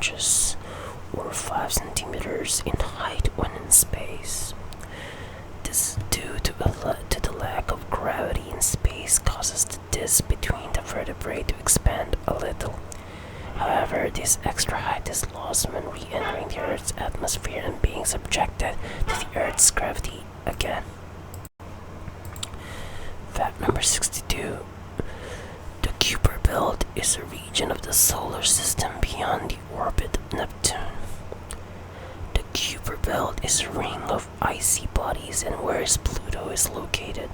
inches or 5 centimeters in height when in space. This, due to the lack of gravity in space, causes the disc between the vertebrae to expand a little. However, this extra height is lost when re-entering the Earth's atmosphere and being subjected to the Earth's gravity again. Fact number 62. The Kuiper Belt is a region of the solar system beyond the orbit of Neptune. The Kuiper Belt is a ring of icy bodies and where Pluto is located.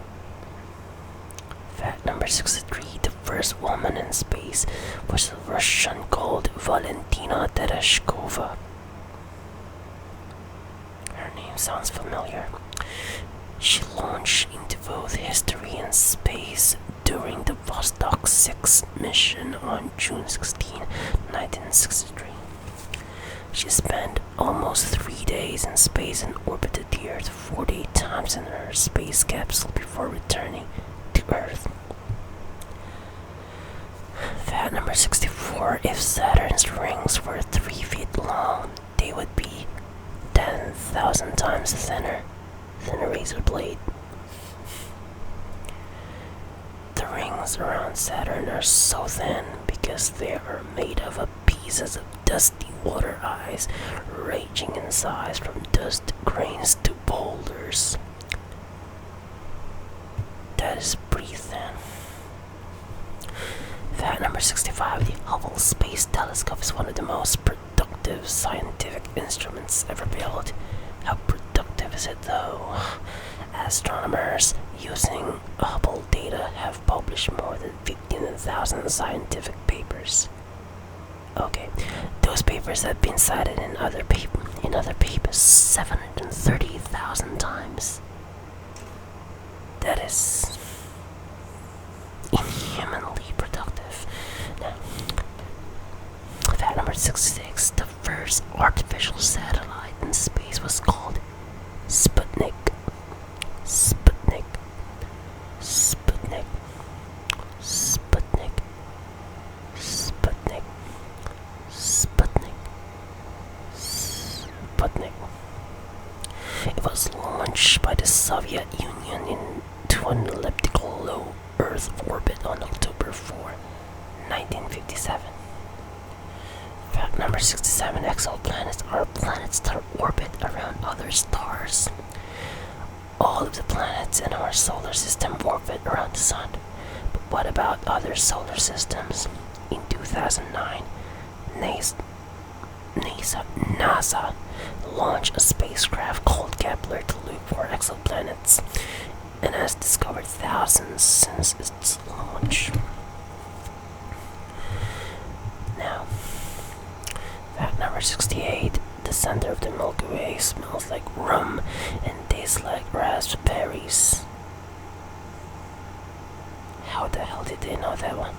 Fact number 63. The first woman in space was a Russian called Valentina Tereshkova. Her name sounds familiar. She launched into both history and space during the Vostok 6 mission on June 16, 1963. She spent almost 3 days in space and orbited the Earth 48 times in her space capsule before returning to Earth. Fact number 64. If Saturn's rings were 3 feet long, they would be 10,000 times thinner than a razor blade. The rings around Saturn are so thin because they are made of pieces of dusty water ice ranging in size from dust grains to boulders. That is pretty thin. Fact number 65. The Hubble Space Telescope is one of the most productive scientific instruments ever built. How productive is it though? Astronomers using Hubble data have published more than 15,000 scientific papers. Okay, those papers have been cited in other papers 730,000 times. That is inhumanly productive. Now, fact number 66. The first artificial satellite in space was called Sputnik. Sputnik. Sputnik. Sputnik. Sputnik. Sputnik. Sputnik. It was launched by the Soviet Union into an elliptical low Earth orbit on October 4, 1957. Fact number 67. Exo Planets are planets that orbit around other stars. All of the planets in our solar system orbit around the Sun. But what about other solar systems? In 2009, NASA launched a spacecraft called Kepler to look for exoplanets and has discovered thousands since its launch. Now, fact number 68. The center of the Milky Way smells like rum and tastes like raspberries. How the hell did they know that one?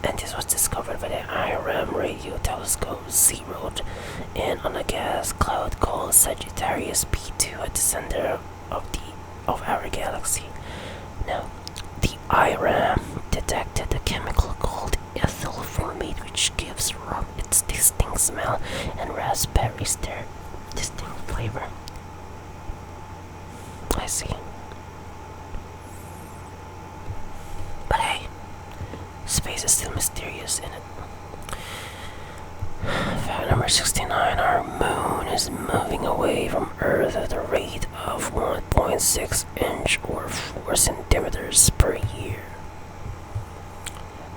And this was discovered by the IRM radio telescope zeroed in on a gas cloud called Sagittarius P2 at the center of our galaxy. Now, the IRM detected a chemical called ethyl formate, which gives rum its distinct smell and raspberries their distinct flavor. I see. But hey, space is still mysterious, isn't it? Fact number 69. Our moon is moving away from Earth at a rate of 1.6 inch or 4 centimeters per year.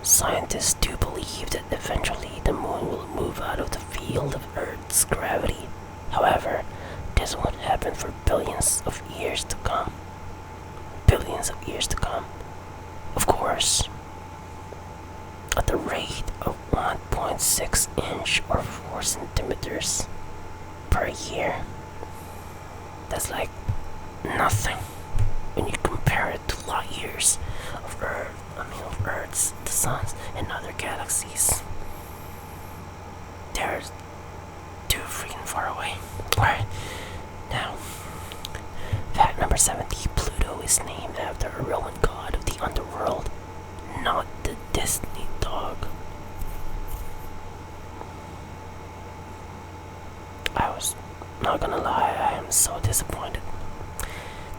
Scientists do believe that eventually the moon will move out of the field of Earth's gravity. However, this won't happen for billions of years to come. Billions of years to come. Of course, at the rate of 1.6 inch or 4 centimeters per year. That's like nothing when you compare it to light years of Earth's, the suns, and other galaxies. They're too freaking far away. Alright, now, fact number 70. Pluto is named after a Roman god of the underworld, not the Disney dog. Not gonna lie, I am so disappointed.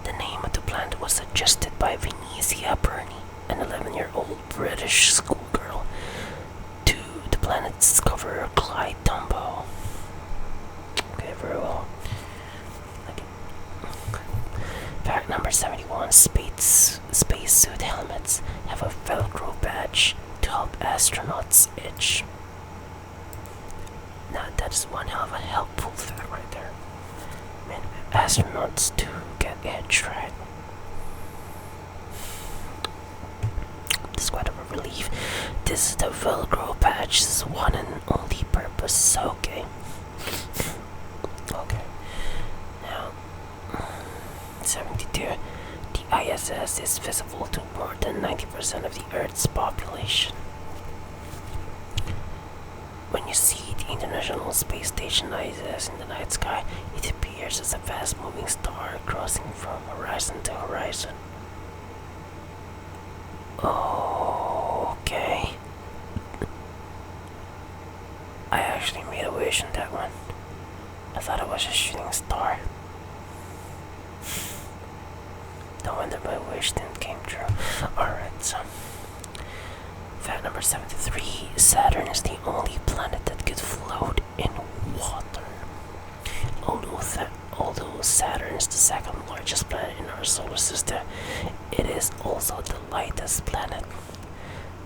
The name of the planet was suggested by Venetia Burney, an 11-year-old British schoolgirl, to the planet's discoverer Clyde Tombaugh. Okay, very well. Fact number 71. Spacesuit helmets have a Velcro badge to help astronauts itch. Now that is one hell of a helpful fact right there. Man, astronauts do get itch, right? This is quite of a relief. This is the Velcro badge's one and only purpose. Okay. Okay. Now, 72. The ISS is visible to more than 90% of the Earth's population. When you see the International Space Station ISS in the night sky, it appears as a fast-moving star crossing from horizon to horizon. Okay. I actually made a wish on that one. I thought it was a shooting star. No wonder my wish didn't came true. Alright, so fact number 73. Saturn is the only planet that could float in water. Although Saturn is the second largest planet in our solar system, it is also the lightest planet.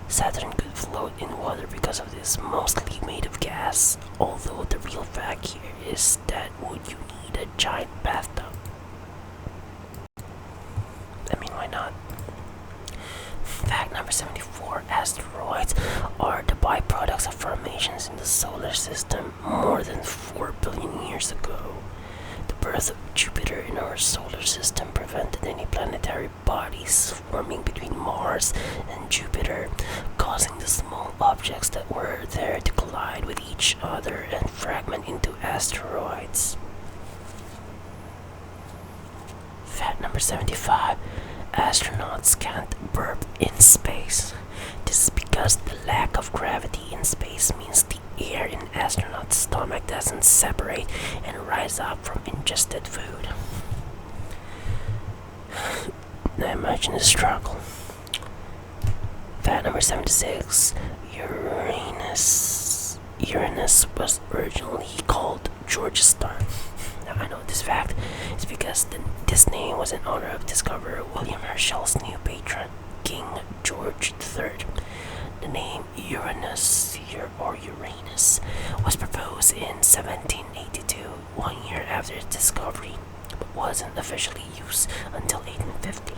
Saturn could float in water because of this, mostly made of gas, although the real fact here is that would you need a giant bathtub? I mean, why not? Fact number 74. Asteroids are the byproducts of formations in the solar system more than 4 billion years ago. The birth of Jupiter in our solar system prevented any planetary bodies forming between Mars and Jupiter, causing the small objects that were there to collide with each other and fragment into asteroids. Fact number 75. Astronauts can't burp in space. This is because the lack of gravity in space means the air in astronauts' stomach doesn't separate and rise up from ingested food. Now imagine the struggle. Fact number 76. Uranus was originally called George's star. Now I know this fact is because this name was in honor of discoverer William Herschel's new patron, King George III. The name Uranus was proposed in 1782, 1 year after its discovery, but wasn't officially used until 1850.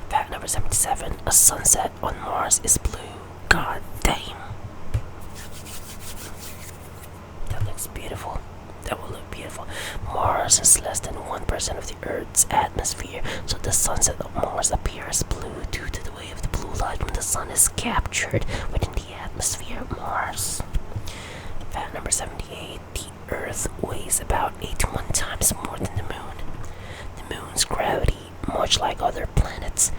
Fact number 77. A sunset on Mars is blue. God damn. That looks beautiful. That will look beautiful. Mars is less than 1% of the Earth's atmosphere, so the sunset of Mars appears blue due to the way of the blue light from the sun is captured within the atmosphere of Mars. Fact number 78. The Earth weighs about 81 times more than the Moon. The Moon's gravity, much like other planets,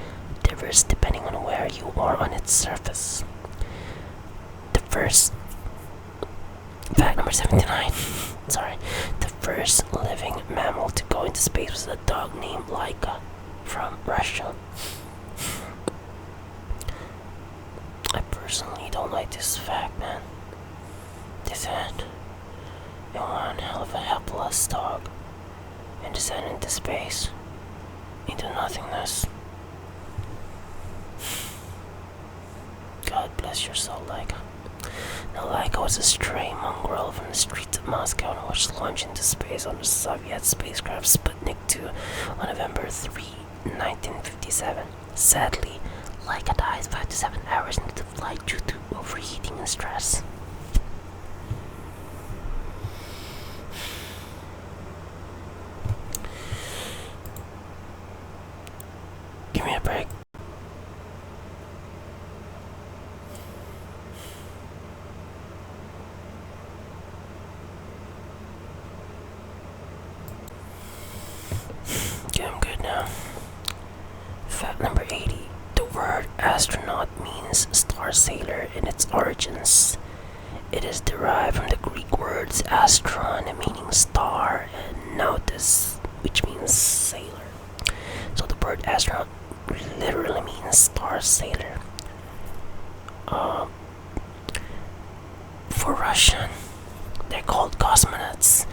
differs depending on where you are on its surface. Fact number 79. The first living mammal to go into space was a dog named Laika from Russia. I personally don't like this fact, man. This had one hell of a helpless dog and descended into space, into nothingness. God bless your soul, Laika. Now, Laika was a stray mongrel from the streets of Moscow and was launched into space on the Soviet spacecraft Sputnik 2 on November 3, 1957. Sadly, Laika died 5 to 7 hours into the flight due to overheating and stress. Give me a break. Okay, I'm good now. Fact number 80. The word astronaut means star sailor in its origins. It is derived from the Greek words astron, meaning star, and nautis, which means sailor. So the word astronaut literally means star sailor. For Russian, they're called cosmonauts.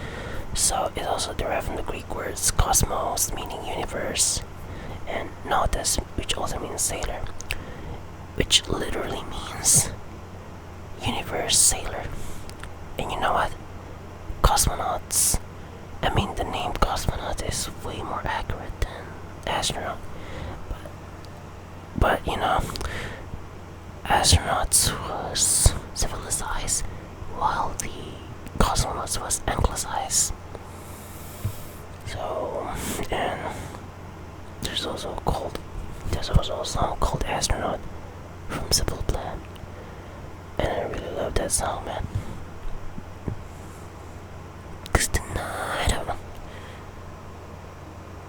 So it also derived from the Greek words cosmos, meaning universe, and nautis, which also means sailor, which literally means universe sailor. And you know what? Cosmonauts, the name cosmonaut is way more accurate than astronaut. But astronauts was civilized while the cosmonauts was anglicized. So, and there's also a song called Astronaut from Hospitable. And I really love that song, man. 'Cause tonight, I don't know.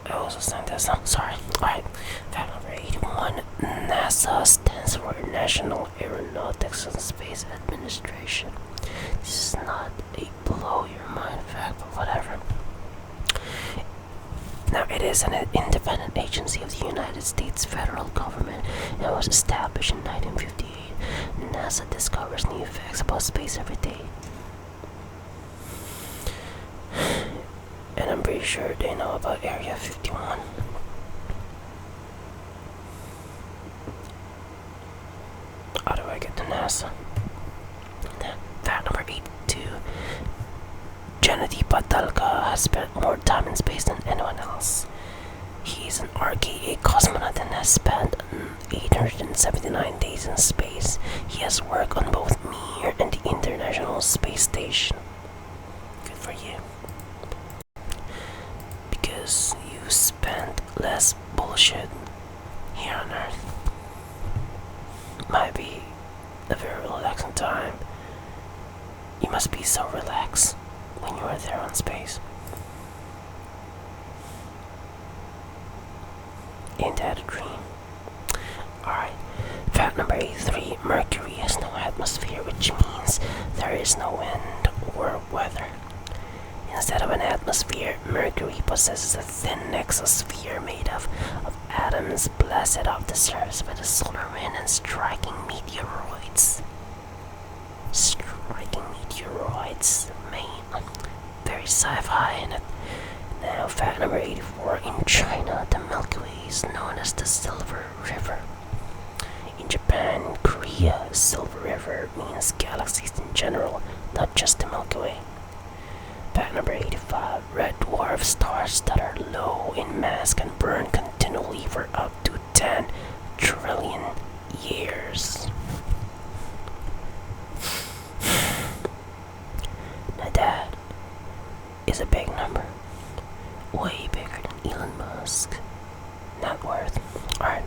I also sang that song, sorry. Alright, fact number 81. NASA stands for National Aeronautics and Space Administration. This is not a blow your mind fact, but whatever. Now, it is an independent agency of the United States federal government and was established in 1958. NASA discovers new facts about space every day. And I'm pretty sure they know about Area 51. How do I get to NASA? Fact number 82. Gennady Patalka has spent more time in space than anyone else. He is an RKA cosmonaut and has spent 879 days in space. He has worked on both Mir and the International Space Station. Good for you. Because you spent less bullshit here on Earth. Might be a very relaxing time. You must be so relaxed when you are there on space. Ain't that a dream? Alright, fact number 83. Mercury has no atmosphere, which means there is no wind or weather. Instead of an atmosphere, Mercury possesses a thin exosphere made of atoms blasted off the surface by the solar wind and striking meteoroids. Man. Very sci-fi in it. Now, fact number 84. In China, the Milky Way is known as the Silver River. In Japan and Korea, Silver River means galaxies in general, not just the Milky Way. Fact number 85. Red dwarf stars that are low in mass can burn continually for up to 10 trillion years. Now that is a big number. Way bigger than Elon Musk. Net worth. Alright.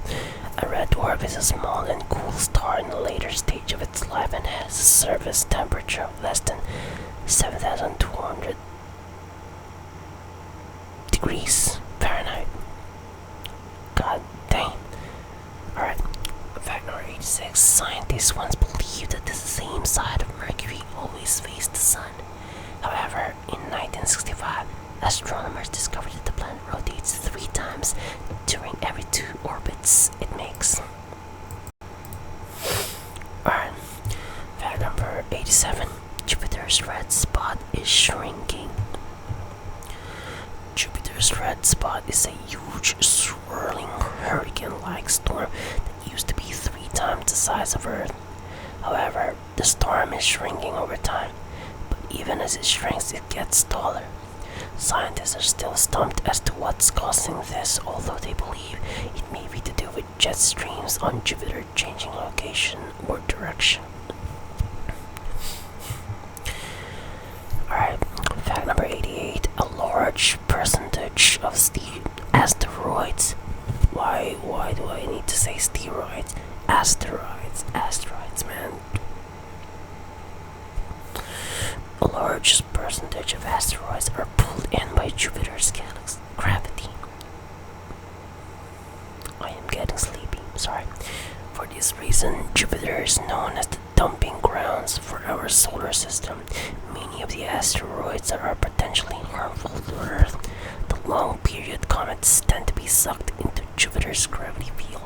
A red dwarf is a small and cool star in the later stage of its life and has a surface temperature of less than 7,200 degrees Fahrenheit. God dang. Alright. Fact number 86. Scientists once believed that the same side of Mercury always faced the sun. However, in 1965, astronomers discovered that the planet rotates 3 times during every 2 orbits it makes. Alright, fact number 87. Jupiter's red spot is shrinking. Jupiter's red spot is a huge, swirling, hurricane-like storm that used to be 3 times the size of Earth. However, the storm is shrinking over time. Even as it shrinks, it gets taller. Scientists are still stumped as to what's causing this, although they believe it may be to do with jet streams on Jupiter changing location or direction. Alright, fact number 88. A large percentage of asteroids. Why do I need to say steroids? Asteroids, man. A large percentage of asteroids are pulled in by Jupiter's gravity. I am getting sleepy, sorry. For this reason, Jupiter is known as the solar system, many of the asteroids that are potentially harmful to Earth. The long-period comets tend to be sucked into Jupiter's gravity field.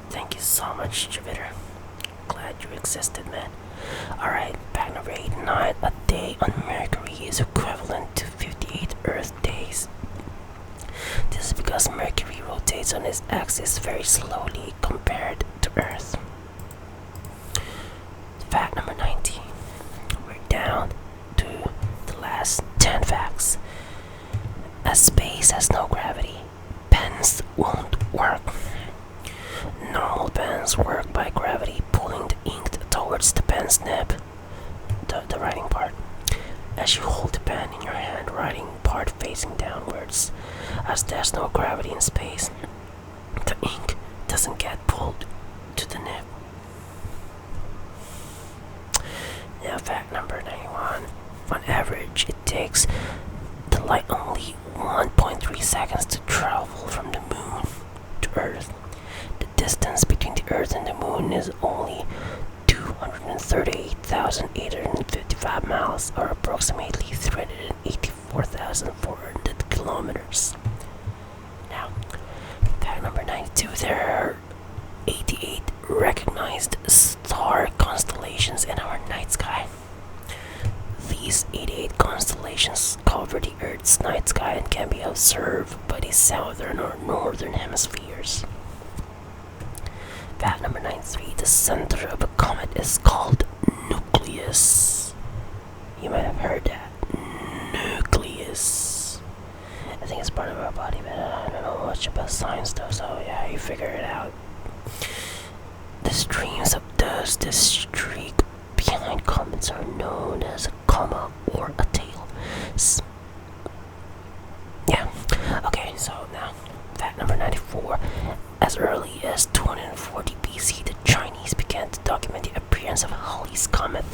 Thank you so much, Jupiter. Glad you existed, man. Alright, fact number 89. A day on Mercury is equivalent to 58 Earth days. This is because Mercury rotates on its axis very slowly compared to Earth. Fact number 19. We're down to the last 10 facts. As space has no gravity, pens won't work. Normal pens work by gravity pulling the ink towards the pen's nib, the writing part. As you hold the pen in your hand, writing part facing downwards. As there's no gravity in space, the ink doesn't get pulled to the nib. Now fact number 91. On average, it takes the light only 1.3 seconds to travel from the moon to Earth. The distance between the Earth and the moon is only 238,855 miles, or approximately 384,400 kilometers. Now, fact number 92. There are 88 recognized star constellations in our night sky. These 88 constellations cover the Earth's night sky and can be observed by the southern or northern hemispheres. Fact number 93. The center of a comet is called nucleus. You might have heard that. Nucleus. I think it's part of our body, but I don't know much about science though, so yeah, you figure it out. The streams of dust that streak behind comets are known as a coma or a tail. Okay, so now, fact number 94. As early as 240 BC, the Chinese began to document the appearance of Halley's Comet.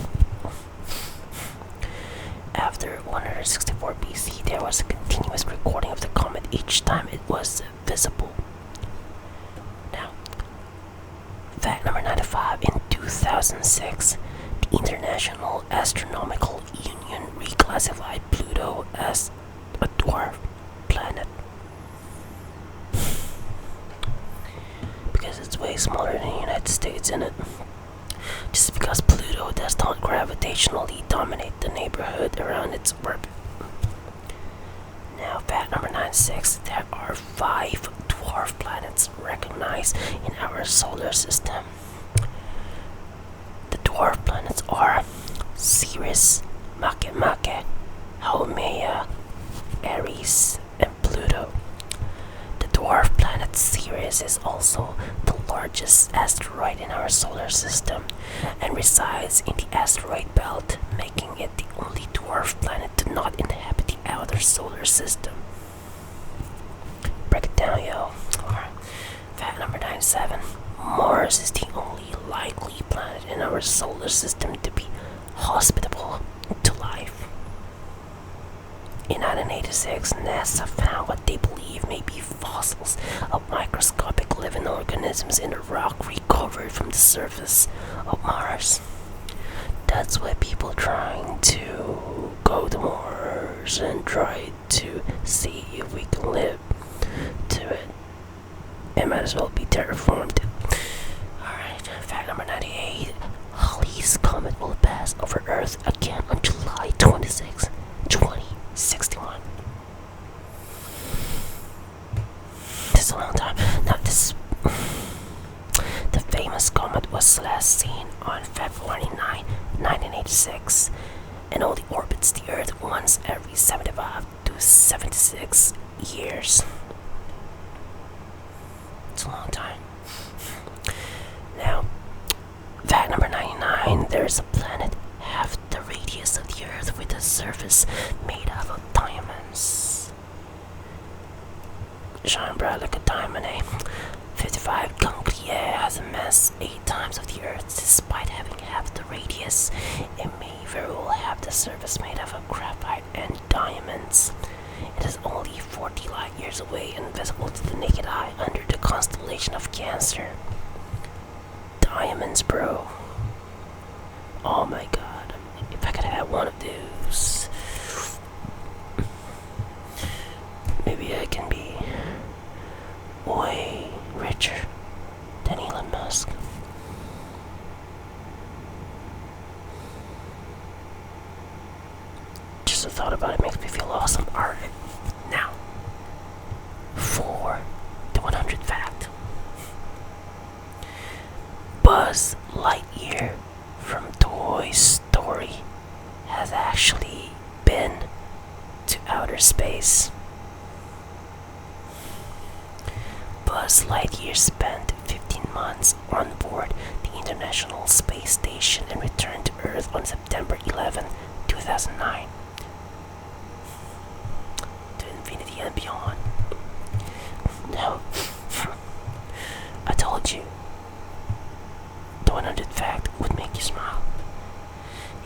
After 164 BC, there was a continuous recording of the comet each time it was visible. Now, fact number 95. In 2006, the International Astronomical Union reclassified Pluto as a dwarf planet. Because it's way smaller than the United States, isn't it? Just because Pluto does not gravitationally dominate the neighborhood around its orbit. Now, fact number 96. There are 5 dwarf planets recognized in our solar system. The dwarf planets are Ceres, Makemake, Haumea, Aries, and Pluto. The dwarf planet Ceres is also the largest asteroid in our solar system and resides in the asteroid belt, making it the only dwarf planet to not inhabit the outer solar system. Break it down, yo. Alright. Fact number 97. Mars is the only likely planet in our solar system to be hospitable to life. In 1986, NASA found what they believe may be fossils of microscopic living organisms in a rock recovered from the surface of Mars. That's why people trying to go to Mars and try to see if we can live to it. It might as well be terraformed. Alright, fact number 98. Halley's Comet will pass over Earth again on July 26, 2061. This is a long time. Now, the famous comet was last seen on February 9, 1986, and only orbits the Earth once every 75 to 76 years. It's a long time. Now, fact number 99. There's a planet half the radius of the Earth with a surface made up of diamonds. Shine bright like a diamond, eh? 55 Ganglier has a mass 8 times of the Earth. Despite having half the radius, it may very well have the surface made up of graphite and diamonds. It is only 40 light years away and visible to the naked eye under the constellation of Cancer. Diamonds, bro. Oh my just the thought about it makes me feel awesome. Alright, now, for the 100 fact. Buzz Lightyear from Toy Story has actually been to outer space. Buzz Lightyear spent 15 months on board the International Space Station and returned to Earth on September 11, 2009. To infinity and beyond. Now, I told you, the 100 fact would make you smile.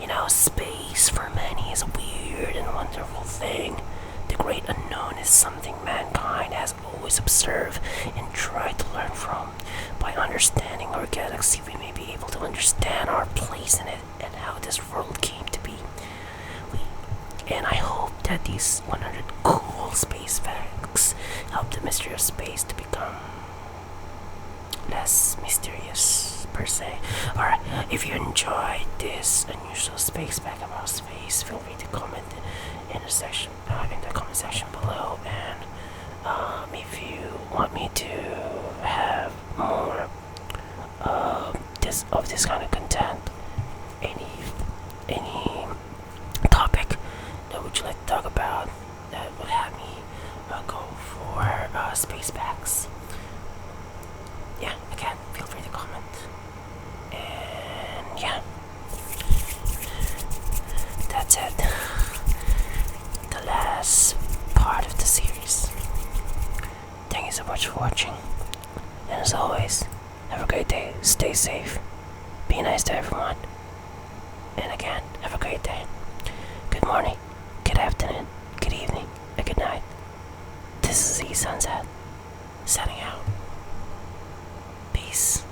You know, space for many is a weird and wonderful thing. The great unknown is something mankind has always observed and tried to learn from. By understanding our galaxy, we may be able to understand our place in it and how this world came to be. And I hope that these 100 cool space facts help the mystery of space to become less mysterious, per se. Alright, if you enjoyed this unusual space fact about space, feel free to comment in the comment section below, and if you want me to have more this kind of content, any topic that would you like to talk about that would have me go for space facts, yeah, again, feel free to comment. And yeah, that's it. The last part of the series. Thank you so much for watching. And as always, have a great day. Stay safe. Be nice to everyone. And again, have a great day. Good morning, good afternoon, good evening, and good night. This is the Sunset, signing out. Peace.